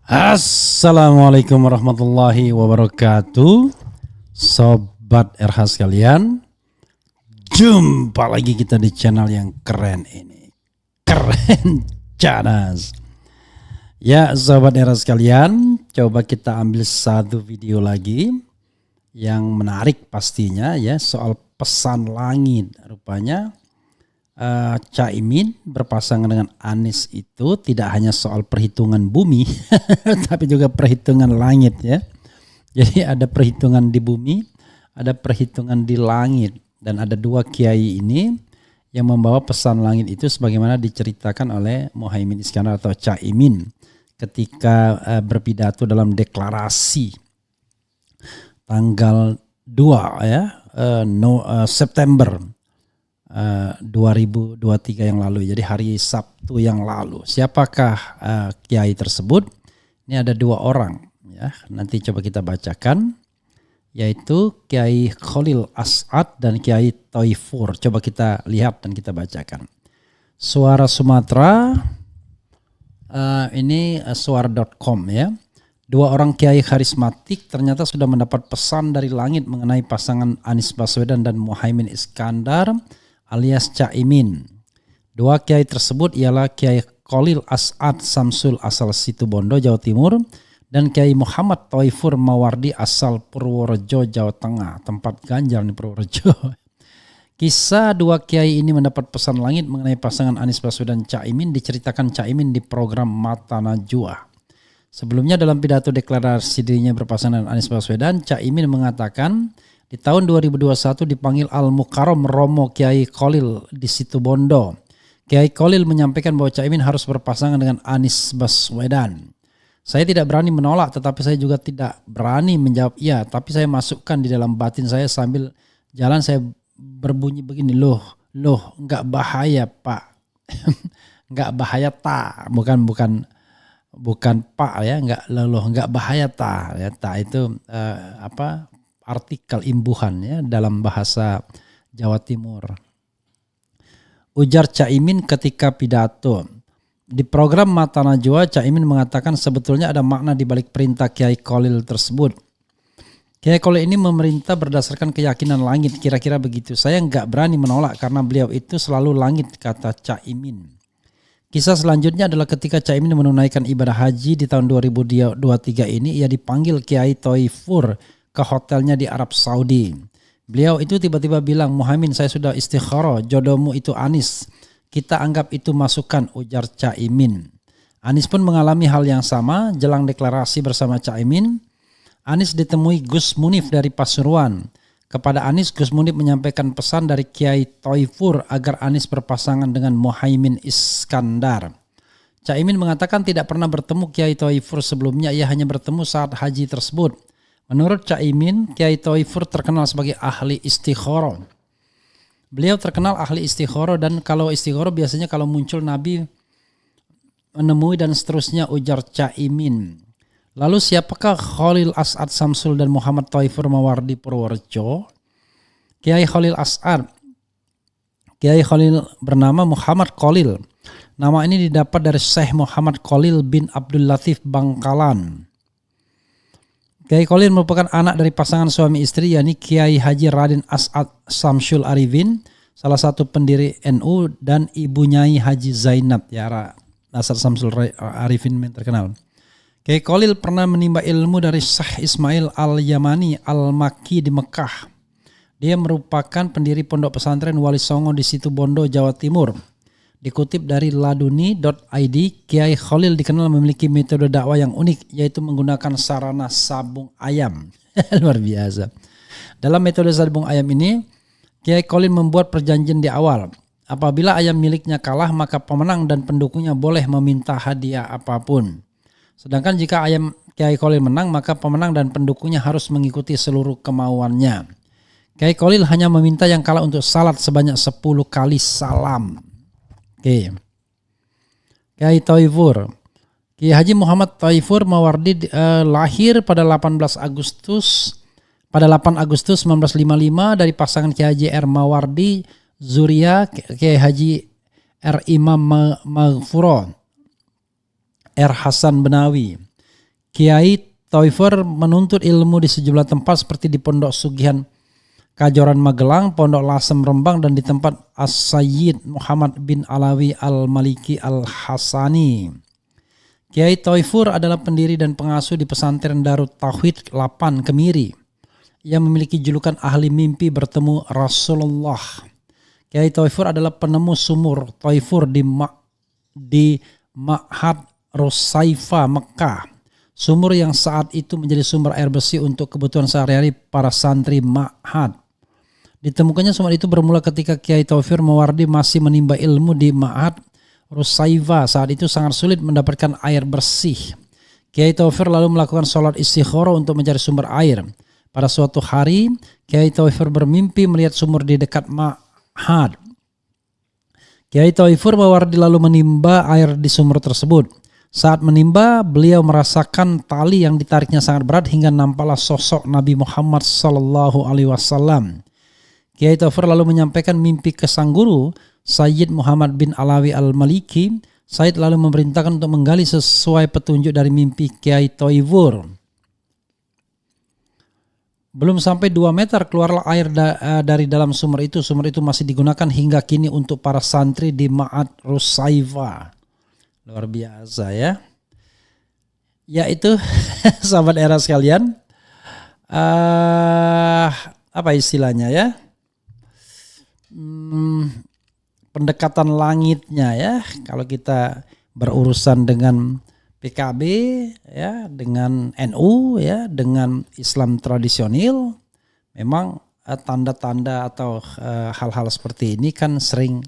Assalamualaikum warahmatullahi wabarakatuh. Sobat RH sekalian, jumpa lagi kita di channel yang keren ini. Keren cadas. Ya sobat RH sekalian, coba kita ambil satu video lagi yang menarik pastinya ya, soal pesan langit. Rupanya Caimin berpasangan dengan Anies itu tidak hanya soal perhitungan bumi tapi juga perhitungan langit ya. Jadi ada perhitungan di bumi, ada perhitungan di langit, dan ada dua kiai ini yang membawa pesan langit itu sebagaimana diceritakan oleh Muhaimin Iskandar atau Caimin ketika berpidato dalam deklarasi tanggal 2 ya September 2023 yang lalu, jadi hari Sabtu yang lalu. Siapakah kiai tersebut? Ini ada dua orang ya, nanti coba kita bacakan, yaitu Kiai Khalil As'ad dan Kiai Thaifur. Coba kita lihat dan kita bacakan. Suara Sumatera, ini suara.com ya. Dua orang kiai karismatik ternyata sudah mendapat pesan dari langit mengenai pasangan Anies Baswedan dan Muhaimin Iskandar alias Caimin. Dua kiai tersebut ialah Kiai Khalil As'ad Samsul asal Situbondo, Jawa Timur, dan Kiai Muhammad Thaifur Mawardi asal Purworejo, Jawa Tengah. Tempat ganjal nih Purworejo. Kisah dua kiai ini mendapat pesan langit mengenai pasangan Anies Baswedan Caimin diceritakan Caimin di program Mata Najwa. Sebelumnya dalam pidato deklarasi dirinya berpasangan dengan Anies Baswedan, Caimin mengatakan di tahun 2021 dipanggil Al-Mukarram Romo Kiai Khalil di Situbondo. Kiai Khalil menyampaikan bahwa Caimin harus berpasangan dengan Anies Baswedan. Saya tidak berani menolak, tetapi saya juga tidak berani menjawab iya. Tapi saya masukkan di dalam batin saya sambil jalan, saya berbunyi begini, loh, nggak bahaya Pak, nggak bahaya ta, bukan Pak ya, nggak bahaya ta, ya ta itu artikel imbuhan ya dalam bahasa Jawa Timur. Ujar Caimin ketika pidato. Di program Mata Najwa, Caimin mengatakan sebetulnya ada makna di balik perintah Kiai Khalil tersebut. Kiai Khalil ini memerintah berdasarkan keyakinan langit, kira-kira begitu. Saya nggak berani menolak karena beliau itu selalu langit, kata Caimin. Kisah selanjutnya adalah ketika Caimin menunaikan ibadah haji di tahun 2023 ini, ia dipanggil Kiai Thaifur ke hotelnya di Arab Saudi. Beliau itu tiba-tiba bilang, Muhaimin, saya sudah istikharah, jodohmu itu Anies. Kita anggap itu masukan, ujar Caimin. Anies pun mengalami hal yang sama. Jelang deklarasi bersama Caimin, Anies ditemui Gus Munif dari Pasuruan. Kepada Anies, Gus Munif menyampaikan pesan dari Kiai Thaifur agar Anies berpasangan dengan Muhaimin Iskandar. Caimin mengatakan tidak pernah bertemu Kiai Thaifur sebelumnya, ia hanya bertemu saat haji tersebut. Menurut Caimin, Kiai Thaifur terkenal sebagai ahli istikharah. Beliau terkenal ahli istikharah, dan kalau istikharah biasanya kalau muncul Nabi menemui dan seterusnya, ujar Caimin. Lalu siapakah Khalil As'ad Samsul dan Muhammad Thaifur Mawardi Purworejo? Kiai Khalil As'ad. Kiai Khalil bernama Muhammad Khalil. Nama ini didapat dari Syekh Muhammad Khalil bin Abdul Latif Bangkalan. Kiai Khalil merupakan anak dari pasangan suami istri, yakni Kiai Haji Raden As'ad Samsul Arifin, salah satu pendiri NU, dan ibu Nyai Haji Zainab ya, As'ad Samsul Arifin yang terkenal. Kiai Khalil pernah menimba ilmu dari Syekh Ismail Al-Yamani Al-Makki di Mekah. Dia merupakan pendiri pondok pesantren Wali Songo di Situbondo, Jawa Timur. Dikutip dari laduni.id, Kiai Khalil dikenal memiliki metode dakwah yang unik, yaitu menggunakan sarana sabung ayam. Luar biasa. Dalam metode sabung ayam ini, Kiai Khalil membuat perjanjian di awal. Apabila ayam miliknya kalah, maka pemenang dan pendukungnya boleh meminta hadiah apapun. Sedangkan jika ayam Kiai Khalil menang, maka pemenang dan pendukungnya harus mengikuti seluruh kemauannya. Kiai Khalil hanya meminta yang kalah untuk salat sebanyak 10 kali salam. Oke. Kiai Thaifur. Kiai Haji Muhammad Thaifur Mawardi lahir pada 8 Agustus 1955 dari pasangan Kiai Haji R. Mawardi Zuria, Kiai Haji R. Imam Maghfuro, R. Hasan Benawi. Kiai Taufer menuntut ilmu di sejumlah tempat seperti di Pondok Sugihan Kajoran Magelang, Pondok Lasem Rembang, dan di tempat As-Sayyid Muhammad bin Alawi Al-Maliki Al-Hasani. Kiai Taufer adalah pendiri dan pengasuh di pesantren Darut Tauhid 8 Kemiri. Ia memiliki julukan ahli mimpi bertemu Rasulullah. Kiai Taufer adalah penemu sumur Taufer di Ma'had Rusaifa Mekah. Sumur yang saat itu menjadi sumber air bersih untuk kebutuhan sehari-hari para santri Ma'had. Ditemukannya sumur itu bermula ketika Kiai Taufer Mawardi masih menimba ilmu di Ma'had Rusaifa. Saat itu sangat sulit mendapatkan air bersih. Kiai Taufer lalu melakukan sholat istikharah untuk mencari sumber air. Pada suatu hari, Kiai Taufer bermimpi melihat sumur di dekat Ma'had. Kiai Taufer Mawardi lalu menimba air di sumur tersebut. Saat menimba, beliau merasakan tali yang ditariknya sangat berat hingga nampaklah sosok Nabi Muhammad SAW. Kiai Taufer lalu menyampaikan mimpi ke sang guru, Sayyid Muhammad bin Alawi Al-Maliki. Sayyid lalu memerintahkan untuk menggali sesuai petunjuk dari mimpi Kiai Taufer. Belum sampai 2 meter keluarlah air dari dalam sumur itu. Sumur itu masih digunakan hingga kini untuk para santri di Ma'had Rusaifa. Luar biasa ya. Ya itu sahabat era sekalian. Apa istilahnya ya? Pendekatan langitnya ya. Kalau kita berurusan dengan PKB ya, dengan NU ya, dengan Islam tradisional, memang tanda-tanda atau hal-hal seperti ini kan sering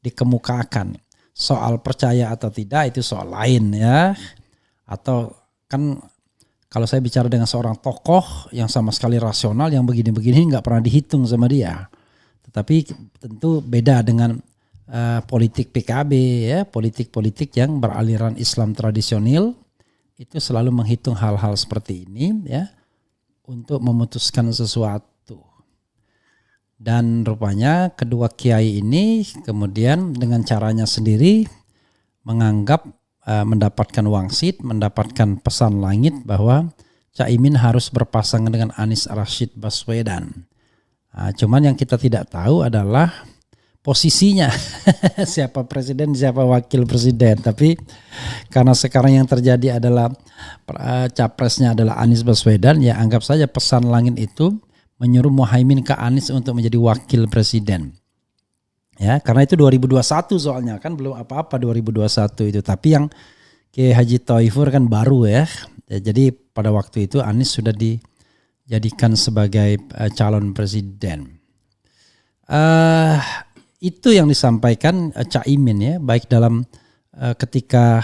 dikemukakan. Soal percaya atau tidak itu soal lain ya. Atau kan kalau saya bicara dengan seorang tokoh yang sama sekali rasional, yang begini-begini nggak pernah dihitung sama dia. Tetapi tentu beda dengan politik PKB ya, politik-politik yang beraliran Islam tradisional itu selalu menghitung hal-hal seperti ini ya untuk memutuskan sesuatu. Dan rupanya kedua kiai ini kemudian dengan caranya sendiri menganggap mendapatkan wangsit, mendapatkan pesan langit bahwa Caimin harus berpasangan dengan Anies Rashid Baswedan. Cuman yang kita tidak tahu adalah posisinya siapa presiden, siapa wakil presiden. Tapi karena sekarang yang terjadi adalah capresnya adalah Anies Baswedan, ya anggap saja pesan langit itu menyuruh Muhaimin ke Anies untuk menjadi wakil presiden. Ya, karena itu 2021 soalnya kan belum apa-apa 2021 itu. Tapi yang Kiai Haji Taufer kan baru ya. Jadi pada waktu itu Anies sudah dijadikan sebagai calon presiden. Itu yang disampaikan Caimin ya, baik dalam ketika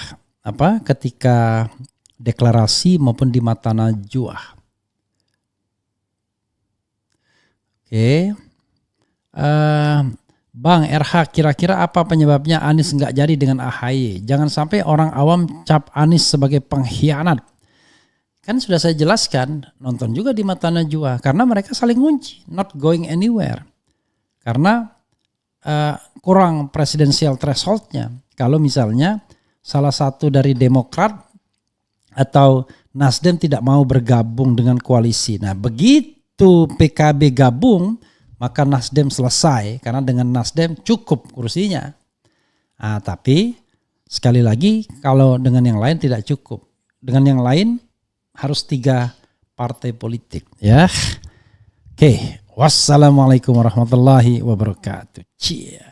deklarasi maupun di mata najwa. Oke. Bang RH, kira-kira apa penyebabnya Anies nggak jadi dengan AHY? Jangan sampai orang awam cap Anies sebagai pengkhianat. Kan sudah saya jelaskan, nonton juga di mata najwa, karena mereka saling ngunci, not going anywhere. Karena kurang presidensial thresholdnya. Kalau misalnya salah satu dari Demokrat atau Nasdem tidak mau bergabung dengan koalisi. Nah begitu PKB gabung, maka Nasdem selesai. Karena dengan Nasdem cukup kursinya. Tapi sekali lagi kalau dengan yang lain tidak cukup. Dengan yang lain harus 3 partai politik. Ya. Oke. Wassalamualaikum warahmatullahi wabarakatuh. Cia.